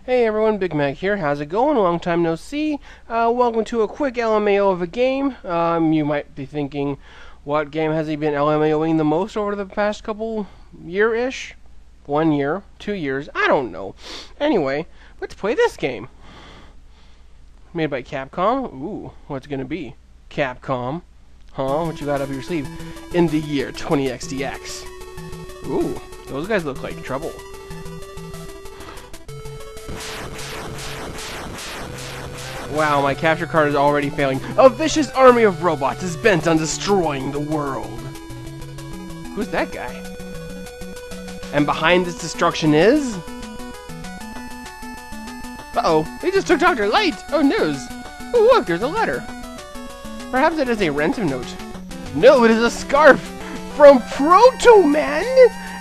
Hey everyone, Big Mac here. How's it going? Long time no see. Welcome to a quick LMAO of a game. You might be thinking, what game has he been LMAOing the most over the past couple year-ish? 1 year, 2 years, I don't know. Anyway, let's play this game. Made by Capcom. Ooh, what's it gonna be? Capcom. Huh? What you got up your sleeve? In the year 20XDX. Ooh, those guys look like trouble. Wow, my capture card is already failing. A vicious army of robots is bent on destroying the world. Who's that guy? And behind this destruction is... Uh-oh, they just took Dr. Light! Oh, news! Oh, look, there's a letter. Perhaps it is a ransom note. No, it is a scarf from Proto Man!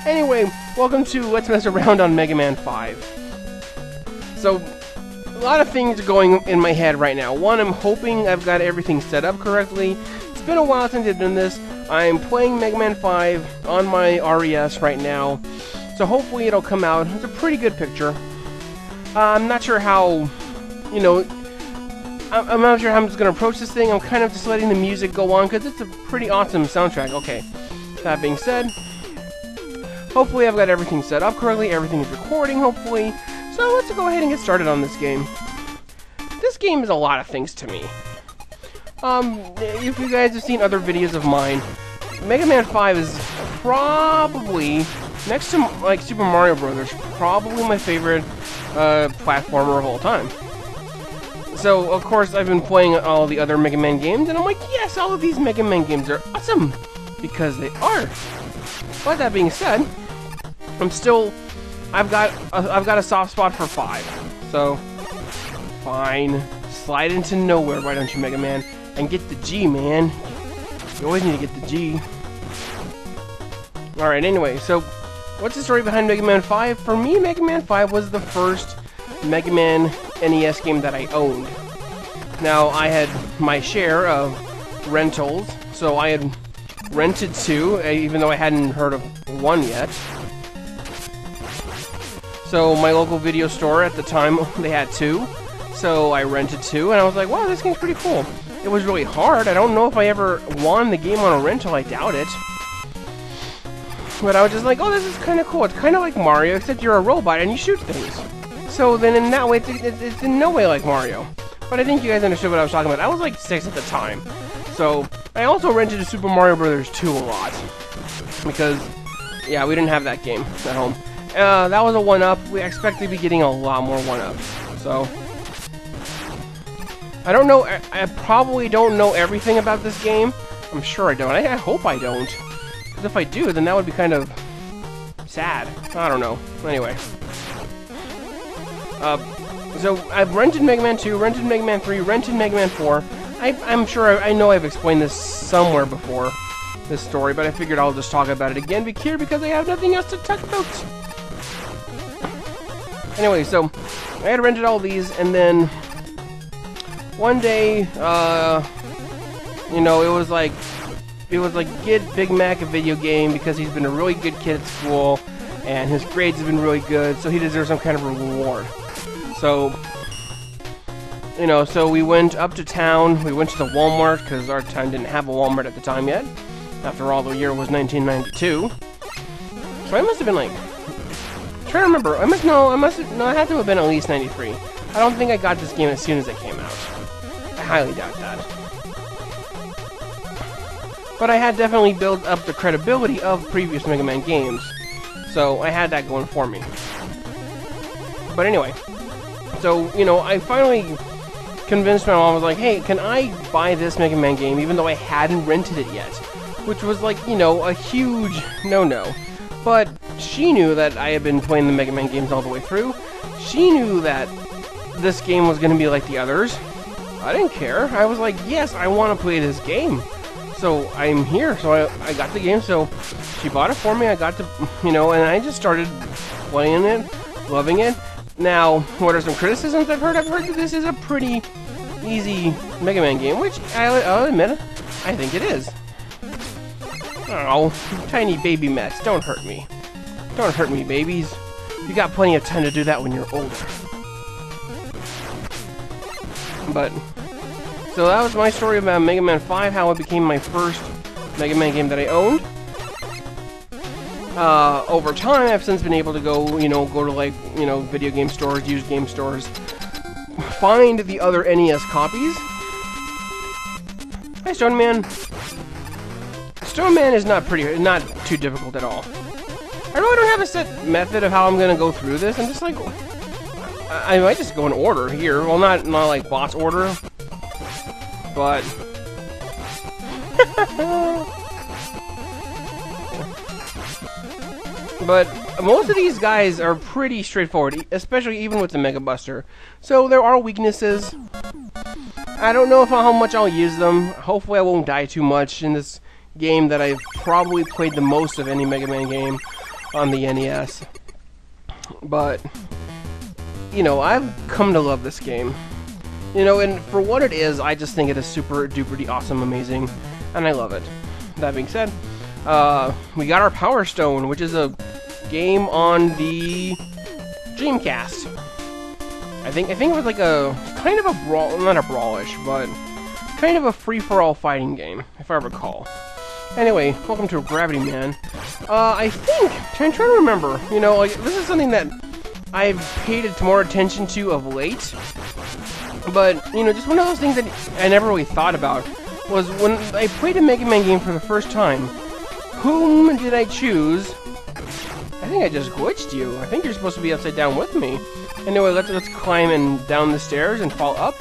Anyway, welcome to Let's Mess Around on Mega Man 5. So... a lot of things are going in my head right now. One, I'm hoping I've got everything set up correctly. It's been a while since I've done this. I'm playing Mega Man 5 on my RES right now, so hopefully it'll come out. It's a pretty good picture. I'm not sure how, I'm not sure how I'm just going to approach this thing. I'm kind of just letting the music go on because it's a pretty awesome soundtrack. Okay, that being said, hopefully I've got everything set up correctly. Everything is recording, hopefully. So let's go ahead and get started on this game. This game is a lot of things to me. If you guys have seen other videos of mine, Mega Man 5 is probably, next to like Super Mario Brothers, probably my favorite platformer of all time. So of course I've been playing all the other Mega Man games, and I'm like, yes, all of these Mega Man games are awesome because they are. But that being said, I've got a soft spot for 5, so fine. Slide into nowhere, why don't you, Mega Man? And get the G, man. You always need to get the G. Alright, anyway, so what's the story behind Mega Man 5? For me, Mega Man 5 was the first Mega Man NES game that I owned. Now, I had my share of rentals, so I had rented 2, even though I hadn't heard of 1 yet. So my local video store at the time, they had 2, so I rented 2, and I was like, wow, this game's pretty cool. It was really hard. I don't know if I ever won the game on a rental, I doubt it. But I was just like, oh, this is kind of cool. It's kind of like Mario, except you're a robot and you shoot things. So then in that way, it's in no way like Mario. But I think you guys understood what I was talking about. I was like 6 at the time. So I also rented a Super Mario Brothers 2 a lot. Because, yeah, we didn't have that game at home. That was a 1-up. We expect to be getting a lot more 1-ups. So, I don't know. I probably don't know everything about this game. I'm sure I don't. I hope I don't. Because if I do, then that would be kind of sad. I don't know. Anyway. So, I've rented Mega Man 2, rented Mega Man 3, rented Mega Man 4. I'm sure I know I've explained this somewhere before, this story, but I figured I'll just talk about it again here because I have nothing else to talk about. Anyway, so I had rented all these, and then one day, it was like get Big Mac a video game because he's been a really good kid at school, and his grades have been really good, so he deserves some kind of reward. So, so we went up to town. We went to the Walmart because our town didn't have a Walmart at the time yet. After all, the year was 1992, so I must have been like. I'm trying to remember. I had to have been at least 93. I don't think I got this game as soon as it came out. I highly doubt that. But I had definitely built up the credibility of previous Mega Man games. So I had that going for me. But anyway. So, I finally convinced my mom. I was like, hey, can I buy this Mega Man game even though I hadn't rented it yet? Which was like, a huge no-no. But she knew that I had been playing the Mega Man games all the way through. She knew that this game was going to be like the others. I didn't care. I was like, yes, I want to play this game. So I'm here. So I got the game. So she bought it for me. I got to, and I just started playing it, loving it. Now, what are some criticisms I've heard? I've heard that this is a pretty easy Mega Man game, which I'll admit, I think it is. Oh, tiny baby mets, don't hurt me. Don't hurt me, babies. You got plenty of time to do that when you're older. But, so that was my story about Mega Man 5, how it became my first Mega Man game that I owned. Over time, I've since been able to go, go to, like, video game stores, used game stores, find the other NES copies. Hi, Stone Man. Stone Man is not too difficult at all. I really don't have a set method of how I'm gonna go through this. I'm just like, I might just go in order here. Well, not like boss order, but. But most of these guys are pretty straightforward, especially even with the Mega Buster. So there are weaknesses. I don't know how much I'll use them. Hopefully I won't die too much in this game that I've probably played the most of any Mega Man game on the NES. But, I've come to love this game. And for what it is, I just think it is super duper awesome, amazing, and I love it. That being said, we got our Power Stone, which is a game on the Dreamcast. I think it was like a kind of a brawl, not a brawlish, but kind of a free-for-all fighting game, if I recall. Anyway, welcome to Gravity Man. I think I'm trying to remember. Like this is something that I've paid more attention to of late. But just one of those things that I never really thought about was when I played a Mega Man game for the first time. Whom did I choose? I think I just glitched you. I think you're supposed to be upside down with me. Anyway, let's climb and down the stairs and fall up.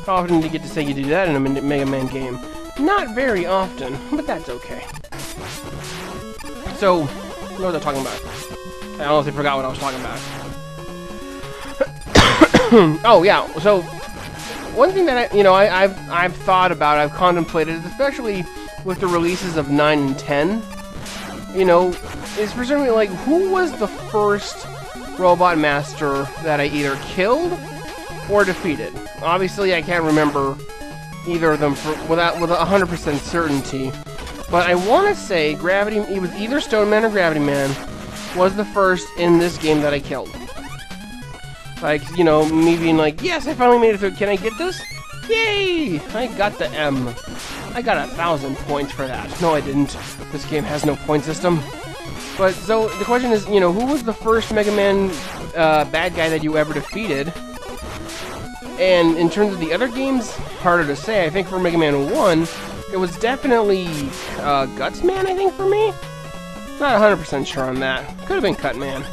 How often do you get to say you do that in a Mega Man game? Not very often, but that's okay. So, what was I talking about? I honestly forgot what I was talking about. Oh yeah, so one thing that I've thought about, I've contemplated, especially with the releases of 9 and 10, is presumably like who was the first Robot Master that I either killed or defeated. Obviously, I can't remember either of them with 100% certainty, but I want to say it was either Stone Man or Gravity Man was the first in this game that I killed. Like, me being like, yes, I finally made it through. Can I get this? Yay! I got the M. I got 1,000 points for that. No, I didn't. This game has no point system. But, so, the question is, who was the first Mega Man bad guy that you ever defeated? And in terms of the other games, harder to say. I think for Mega Man 1, it was definitely Guts Man, I think, for me? Not 100% sure on that. Could have been Cut Man.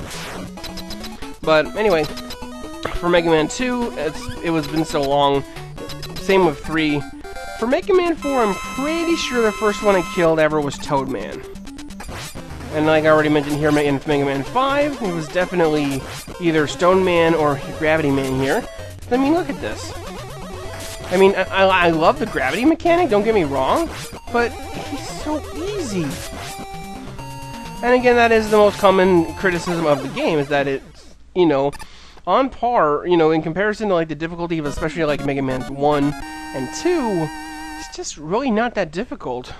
But, anyway, for Mega Man 2, it was been so long. Same with 3. For Mega Man 4, I'm pretty sure the first one I killed ever was Toad Man. And like I already mentioned here in Mega Man 5, it was definitely either Stone Man or Gravity Man here. I mean, look at this. I mean, I love the gravity mechanic, don't get me wrong, but he's so easy. And again, that is the most common criticism of the game, is that it's, on par, in comparison to like the difficulty of especially like Mega Man 1 and 2, it's just really not that difficult,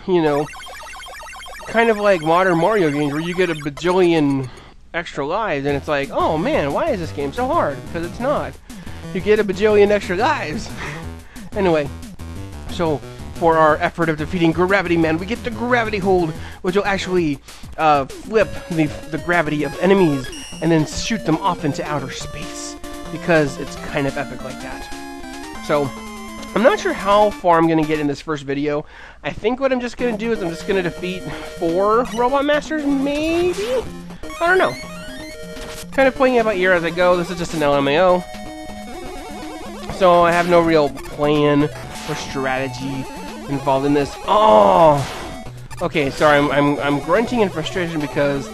Kind of like modern Mario games where you get a bajillion extra lives and it's like, oh man, why is this game so hard? Because it's not. You get a bajillion extra lives. Anyway, so for our effort of defeating Gravity Man, we get the Gravity Hold, which will actually flip the gravity of enemies and then shoot them off into outer space, because it's kind of epic like that. So, I'm not sure how far I'm going to get in this first video. I think what I'm just going to do is I'm just going to defeat 4 Robot Masters, maybe? I don't know. Kind of playing it by ear as I go. This is just an LMAO. So I have no real plan or strategy involved in this. Oh! Okay, sorry, I'm grunting in frustration because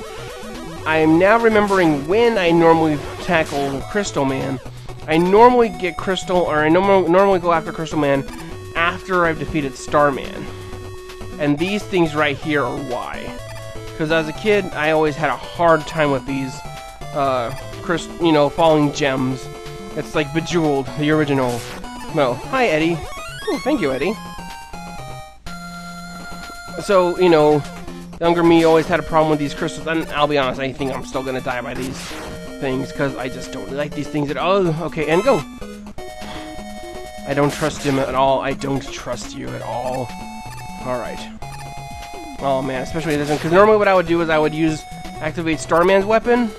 I am now remembering when I normally tackle Crystal Man. I normally get Crystal, or I normally go after Crystal Man after I've defeated Starman. And these things right here are why. Because as a kid, I always had a hard time with these, falling gems. It's like Bejeweled, the original. No. Hi, Eddie. Oh, thank you, Eddie. So, younger me always had a problem with these crystals, and I'll be honest, I think I'm still gonna die by these things, because I just don't like these things at all. Okay, and go! I don't trust him at all. I don't trust you at all. Alright. Oh man, especially this one, because normally what I would do is I would activate Starman's weapon,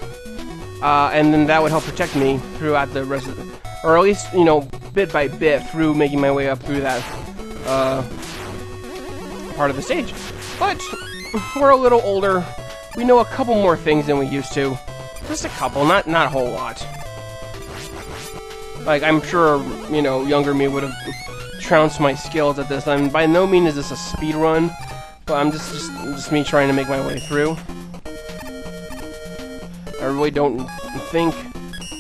and then that would help protect me throughout the rest of the, or at least, you know, bit by bit through making my way up through that, part of the stage. But, we're a little older. We know a couple more things than we used to. Just a couple, not a whole lot. Like, I'm sure, you know, younger me would have trounced my skills at this. I mean, by no means is this a speed run, but I'm just me trying to make my way through. I really don't think...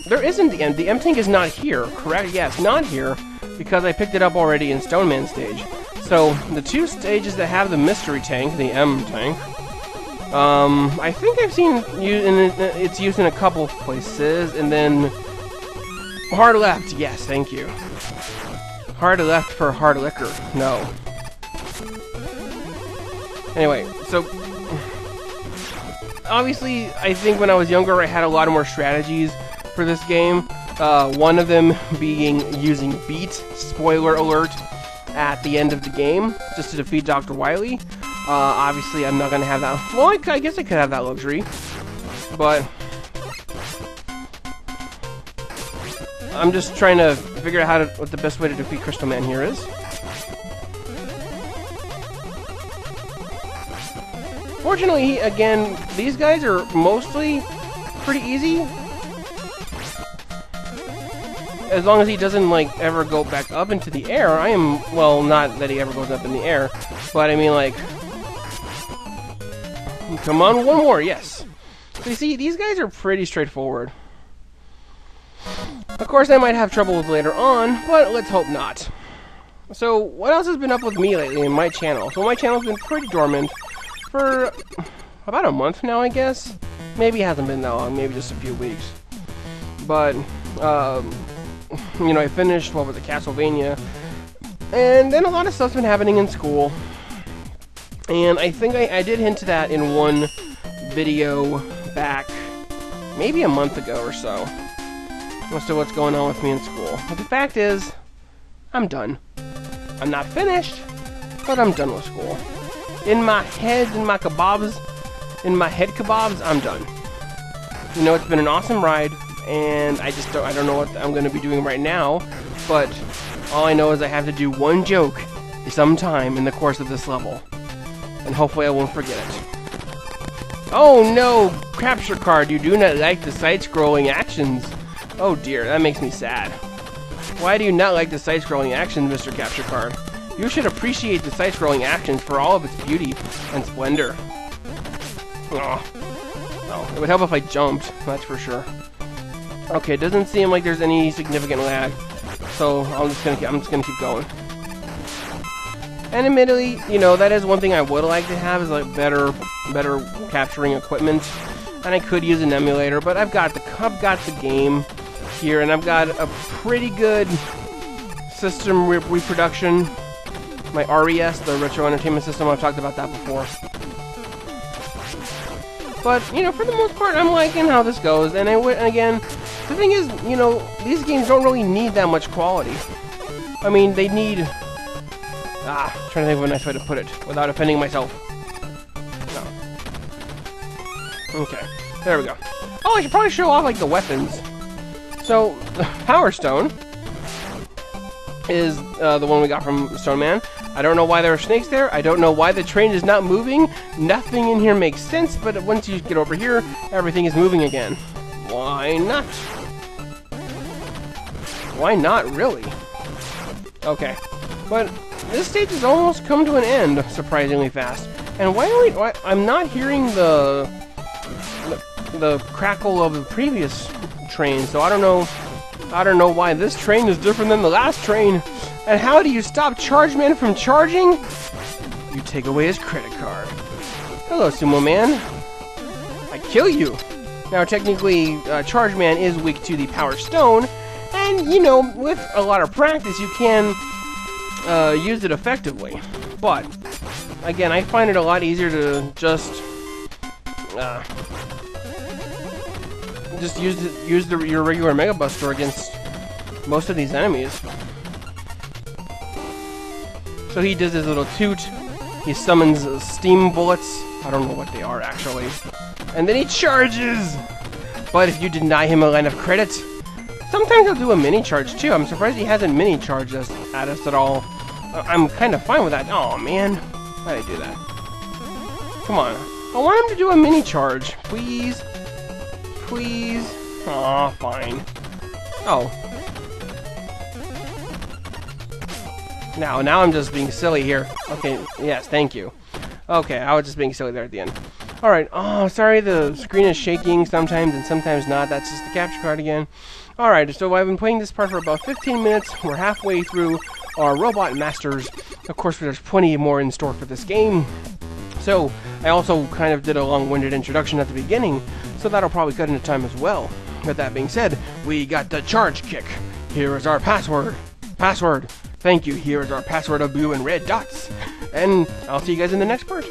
There isn't the M. The M tank is not here, correct? Yeah, it's not here, because I picked it up already in Stoneman stage. So, the two stages that have the mystery tank, the M tank, I think I've seen its use in a couple places, and then... Hard left, yes, thank you. Hard left for hard liquor, no. Anyway, so... Obviously, I think when I was younger, I had a lot more strategies for this game. One of them being using Beat, spoiler alert, at the end of the game, just to defeat Dr. Wily. Obviously, I'm not going to have that. Well, I guess I could have that luxury, but I'm just trying to figure out what the best way to defeat Crystal Man here is. Fortunately, again, these guys are mostly pretty easy. As long as he doesn't, like, ever go back up into the air, I am... Well, not that he ever goes up in the air, but I mean, like... Come on, one more, yes. So you see, these guys are pretty straightforward. Of course, I might have trouble with later on, but let's hope not. So, what else has been up with me lately in my channel? So my channel's been pretty dormant for about a month now, I guess. Maybe it hasn't been that long, maybe just a few weeks. But, you know, I finished, what was it, Castlevania, and then a lot of stuff's been happening in school, and I think I did hint to that in one video back maybe a month ago or so, as to what's going on with me in school. But the fact is, I'm done. I'm not finished, but I'm done with school. In my head, in my head kebabs, I'm done. You know, it's been an awesome ride, and I don't know what I'm going to be doing right now, but all I know is I have to do one joke sometime in the course of this level, and hopefully I won't forget it. Oh no, capture card, you do not like the side-scrolling actions. Oh dear, that makes me sad. Why do you not like the side-scrolling actions, Mr. Capture Card? You should appreciate the side-scrolling actions for all of its beauty and splendor. Oh, it would help if I jumped, that's for sure. Okay, it doesn't seem like there's any significant lag, so I'm just gonna keep going. And admittedly, you know, that is one thing I would like to have, is like better capturing equipment. And I could use an emulator, but I've got the game here, and I've got a pretty good system reproduction. My RES, the Retro Entertainment System, I've talked about that before. But, you know, for the most part, I'm liking how this goes. And again, the thing is, you know, these games don't really need that much quality. I mean, they need... trying to think of a nice way to put it without offending myself. No. Okay, there we go. Oh, I should probably show off, like, the weapons. So, the Power Stone is the one we got from Stone Man. I don't know why there are snakes there. I don't know why the train is not moving. Nothing in here makes sense, but once you get over here, everything is moving again. Why not? Why not, really? Okay. But this stage has almost come to an end, surprisingly fast. And why I'm not hearing the crackle of the previous train, so I don't know why this train is different than the last train. And how do you stop Chargeman from charging? You take away his credit card. Hello, Sumo Man. I kill you. Now, technically, Chargeman is weak to the Power Stone, and, you know, with a lot of practice, you can use it effectively. But, again, I find it a lot easier to just use your regular Mega Buster against most of these enemies. So he does his little toot. He summons steam bullets. I don't know what they are, actually. And then he charges! But if you deny him a line of credit, sometimes he'll do a mini charge, too. I'm surprised he hasn't mini charged us at us at all. I'm kind of fine with that. Oh man. Why did I do that? Come on. I want him to do a mini charge. Please. Please. Aw, fine. Oh. Now I'm just being silly here. Okay, yes, thank you. Okay, I was just being silly there at the end. Alright, oh, sorry the screen is shaking sometimes and sometimes not. That's just the capture card again. Alright, so I've been playing this part for about 15 minutes. We're halfway through our Robot Masters. Of course, there's plenty more in store for this game. So, I also kind of did a long-winded introduction at the beginning, so that'll probably cut into time as well. With that being said, we got the charge kick. Here is our password. Password. Thank you. Here is our password of blue and red dots. And I'll see you guys in the next part.